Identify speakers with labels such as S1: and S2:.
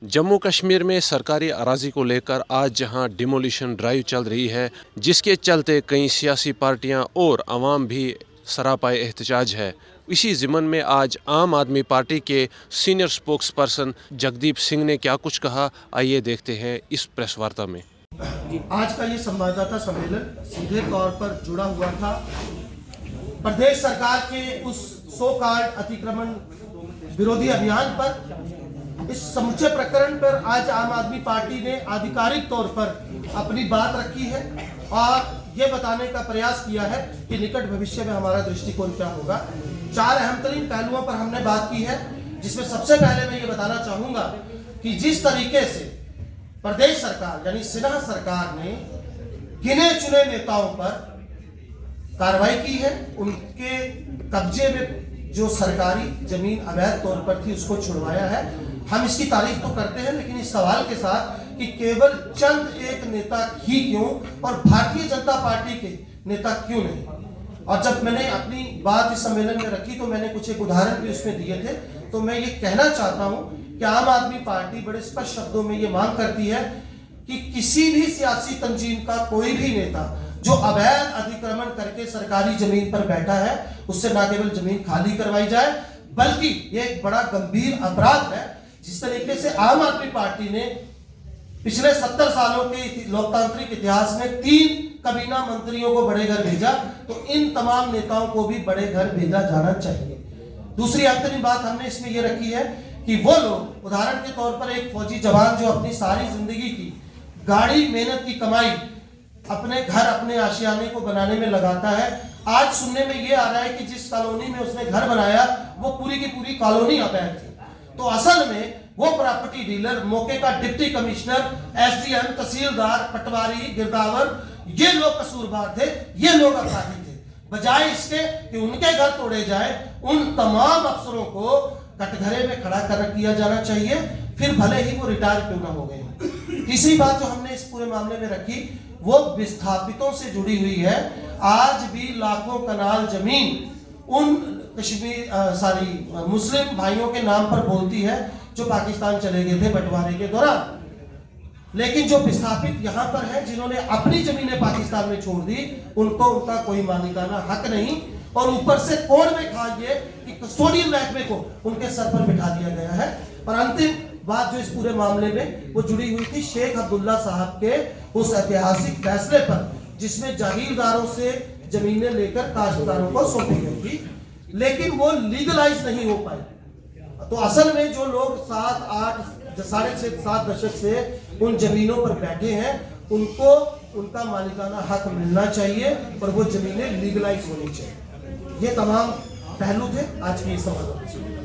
S1: जम्मू कश्मीर में सरकारी अराजी को लेकर आज जहां डिमोलिशन ड्राइव चल रही है, जिसके चलते कई सियासी पार्टियां और अवाम भी सरापाए एहतजाज है। इसी ज़िमन में आज आम आदमी पार्टी के senior spokes person Jagdeep Singh ने क्या कुछ कहा, आइए देखते हैं इस प्रेस वार्ता में।
S2: आज का ये संवाददाता सम्मेलन सीधे तौर पर जुड़ा हुआ था प्रदेश सरकार के उस सो कॉल्ड अतिक्रमण विरोधी अभियान पर। इस समूचे प्रकरण पर आज आम आदमी पार्टी ने आधिकारिक तौर पर अपनी बात रखी है और ये बताने का प्रयास किया है कि निकट भविष्य में हमारा दृष्टिकोण क्या होगा। 4 अहम तरीन पहलुओं पर हमने बात की है, जिसमें सबसे पहले मैं ये बताना चाहूंगा कि जिस तरीके से प्रदेश सरकार यानी सिन्हा सरकार ने गिने चुने नेताओं पर कार्रवाई की है, उनके कब्जे में जो सरकारी जमीन अवैध तौर पर थी उसको छुड़वाया है। हम इसकी तारीफ तो करते हैं, लेकिन इस सवाल के साथ कि केवल चंद एक नेता ही क्यों और भारतीय जनता पार्टी के नेता क्यों नहीं। और जब मैंने अपनी बात इस सम्मेलन में रखी तो मैंने कुछ एक उदाहरण भी उसमें दिए थे। तो मैं ये कहना चाहता हूं कि आम आदमी पार्टी बड़े स्पष्ट शब्दों में ये मांग करती है कि किसी भी सियासी तंजीम का कोई भी नेता जो अवैध अतिक्रमण करके सरकारी जमीन पर बैठा है, उससे न केवल जमीन खाली करवाई जाए, बल्कि यह एक बड़ा गंभीर अपराध है। जिस तरीके से आम आदमी पार्टी ने पिछले 70 सालों के लोकतांत्रिक इतिहास में 3 काबीना मंत्रियों को बड़े घर भेजा, तो इन तमाम नेताओं को भी बड़े घर भेजा जाना चाहिए। दूसरी अंतरिम बात हमने इसमें यह रखी है कि वो लोग, उदाहरण के तौर पर एक फौजी जवान जो अपनी सारी जिंदगी की गाड़ी मेहनत की कमाई अपने घर अपने आशियाने को बनाने में लगाता है, आज सुनने में यह आ रहा है कि जिस कॉलोनी में उसने घर बनाया वो पूरी की पूरी कॉलोनी अवैध थी। तो असल में वो प्रॉपर्टी डीलर, मौके का डिप्टी कमिश्नर, एसडीएम, तहसीलदार, पटवारी, गिरदावर, ये लोग कसूरवार थे, ये लोग अपराधी थे। बजाय इसके कि उनके घर तोड़े जाए, उन तमाम अफसरों को कटघरे में खड़ा कर दिया जाना चाहिए, फिर भले ही वो रिटायर क्यों ना हो गए। तीसरी बात जो हमने इस पूरे मामले में रखी वो विस्थापितों से जुड़ी हुई है। आज भी लाखों कनाल जमीन उन कश्मीर मुस्लिम भाइयों के नाम पर बोलती है जो पाकिस्तान चले गए थे बंटवारे के दौरान। लेकिन जो विस्थापित यहाँ पर हैं, जिन्होंने अपनी जमीनें पाकिस्तान में छोड़ दी, उनको उनका कोई मालिकाना हक नहीं। और ऊपर से कोड में कहा ये कि कस्टोडियल महकमे को उनके सर पर बिठा दिया गया है। और अंतिम बात जो इस पूरे मामले में वो जुड़ी हुई थी शेख अब्दुल्ला साहब के उस ऐतिहासिक फैसले पर, जिसमें जागीरदारों से जमीनें लेकर काश्तकारों को सौंपी गई थी, लेकिन वो लीगलाइज नहीं हो पाई। तो असल में जो लोग 7, 8, 6.5, 7 दशक से उन जमीनों पर बैठे हैं, उनको उनका मालिकाना हक मिलना चाहिए और वो जमीनें लीगलाइज होनी चाहिए। ये तमाम पहलू थे आज की इस समारोह में।